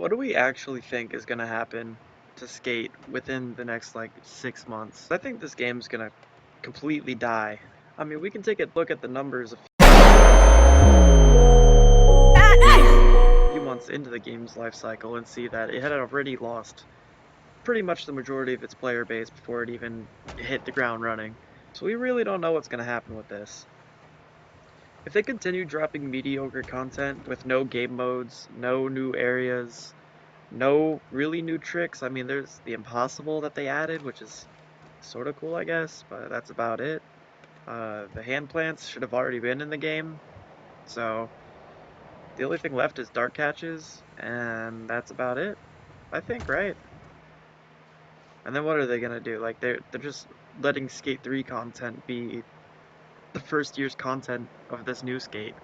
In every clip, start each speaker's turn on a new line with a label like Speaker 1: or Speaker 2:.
Speaker 1: What do we actually think is going to happen to Skate within the next, like, 6 months? I think this game's going to completely die. I mean, we can take a look at the numbers a few months into the game's life cycle and see that it had already lost pretty much the majority of its player base before it even hit the ground running. So we really don't know what's going to happen with this. If they continue dropping mediocre content with no game modes, no new areas, no really new tricks. I mean, there's the impossible that they added, which is sort of cool, I guess, but that's about it. The hand plants should have already been in the game, so the only thing left is dark catches, and that's about it, I think, right? And then what are they gonna do? Like, they're just letting Skate 3 content be the first year's content of this new Skate.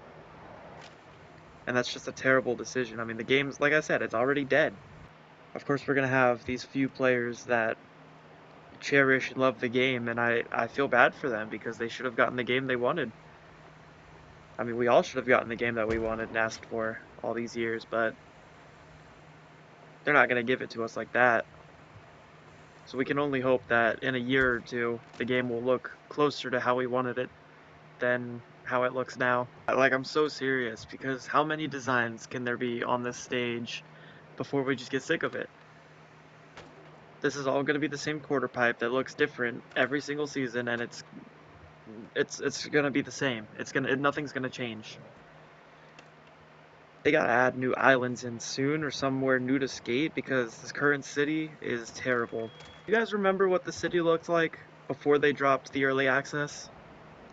Speaker 1: And that's just a terrible decision. I mean, the game's, like I said, it's already dead. Of course, we're gonna have these few players that cherish and love the game, and I feel bad for them because they should have gotten the game they wanted. I mean, we all should have gotten the game that we wanted and asked for all these years, but they're not going to give it to us like that. So we can only hope that in a year or two, the game will look closer to how we wanted it than how it looks now. Like, I'm so serious, because how many designs can there be on this stage before we just get sick of it? This is all going to be the same quarter pipe that looks different every single season, and it's gonna be the same. Nothing's gonna change. They gotta add new islands in soon or somewhere new to skate because this current city is terrible. You guys remember what the city looked like before they dropped the early access?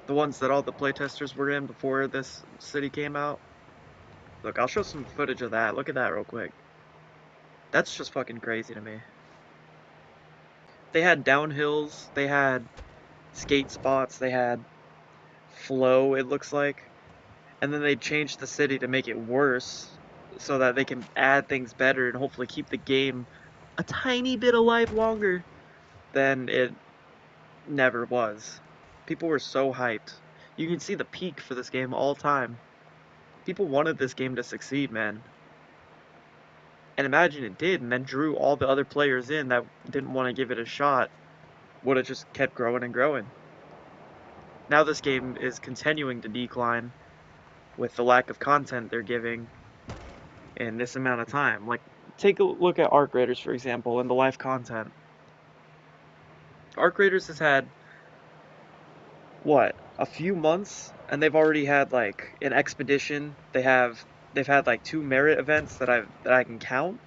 Speaker 1: The ones that all the playtesters were in before this city came out? Look, I'll show some footage of that. Look at that real quick. That's just fucking crazy to me. They had downhills, they had skate spots, they had flow, it looks like. And then they changed the city to make it worse so that they can add things better and hopefully keep the game a tiny bit alive longer than it never was. People were so hyped. You can see the peak for this game all time. People wanted this game to succeed, man. And imagine it did, and then drew all the other players in that didn't want to give it a shot. Would have just kept growing and growing. Now this game is continuing to decline with the lack of content they're giving in this amount of time. Like, take a look at Arc Raiders, for example, and the live content. Arc Raiders has had, what, a few months, and they've already had, like, an expedition. They've had, like, 2 merit events that I can count.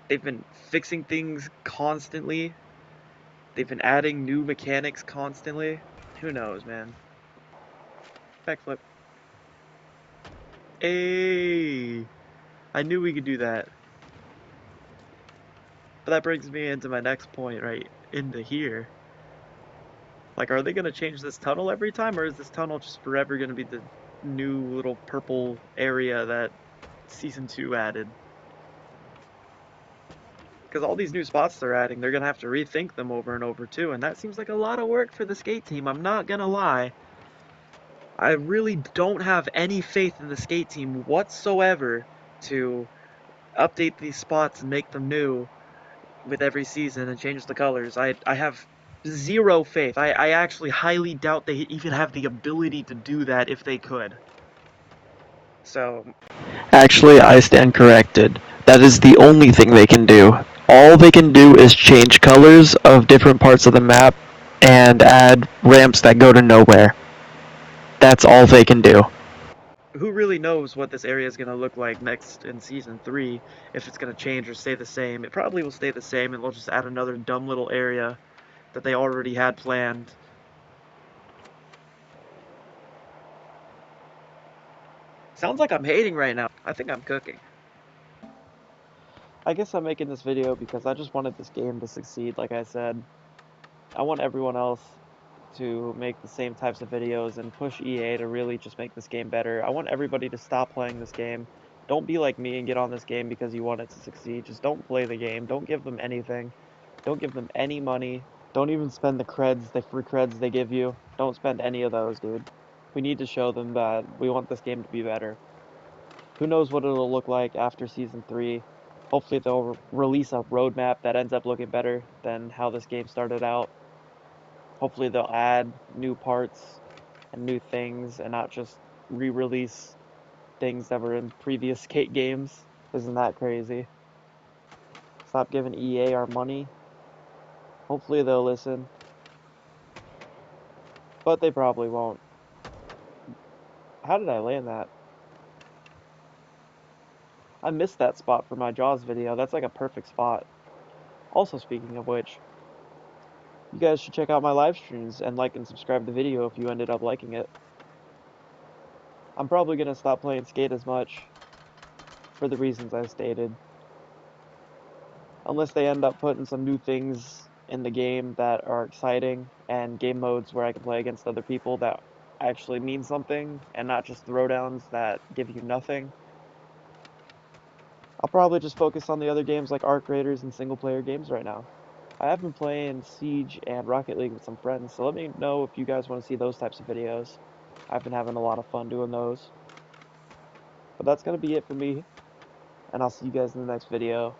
Speaker 1: They've been fixing things constantly. They've been adding new mechanics constantly. Who knows, man. Backflip. Hey! I knew we could do that. But that brings me into my next point, right into here. Like, are they going to change this tunnel every time, or is this tunnel just forever going to be the new little purple area that Season 2 added? Because all these new spots they're adding, they're going to have to rethink them over and over too, and that seems like a lot of work for the skate team, I'm not going to lie. I really don't have any faith in the skate team whatsoever to update these spots and make them new with every season and change the colors. I have zero faith. I actually highly doubt they even have the ability to do that if they could. So,
Speaker 2: Actually, I stand corrected. That is the only thing they can do. All they can do is change colors of different parts of the map and add ramps that go to nowhere. That's all they can do.
Speaker 1: who really knows what this area is going to look like next in Season 3, if it's going to change or stay the same. It probably will stay the same, and they'll just add another dumb little area that they already had planned. Sounds like I'm hating right now. I think I'm cooking. I guess I'm making this video because I just wanted this game to succeed, like I said. I want everyone else to make the same types of videos and push EA to really just make this game better. I want everybody to stop playing this game. Don't be like me and get on this game because you want it to succeed. Just don't play the game. Don't give them anything. Don't give them any money. Don't even spend the creds, the free creds they give you. Don't spend any of those, dude. We need to show them that we want this game to be better. Who knows what it'll look like after Season 3. Hopefully they'll release a roadmap that ends up looking better than how this game started out. Hopefully they'll add new parts and new things and not just re-release things that were in previous Skate games. Isn't that crazy? Stop giving EA our money. Hopefully they'll listen, but they probably won't. How did I land that? I missed that spot for my Jaws video. That's like a perfect spot. Also, speaking of which, you guys should check out my live streams and like and subscribe to the video if you ended up liking it. I'm probably gonna stop playing Skate as much for the reasons I stated. Unless they end up putting some new things in the game that are exciting and game modes where I can play against other people that actually mean something and not just throwdowns that give you nothing. I'll probably just focus on the other games like Arc Raiders and single player games right now. I have been playing Siege and Rocket League with some friends, so let me know if you guys want to see those types of videos. I've been having a lot of fun doing those. But that's going to be it for me, and I'll see you guys in the next video.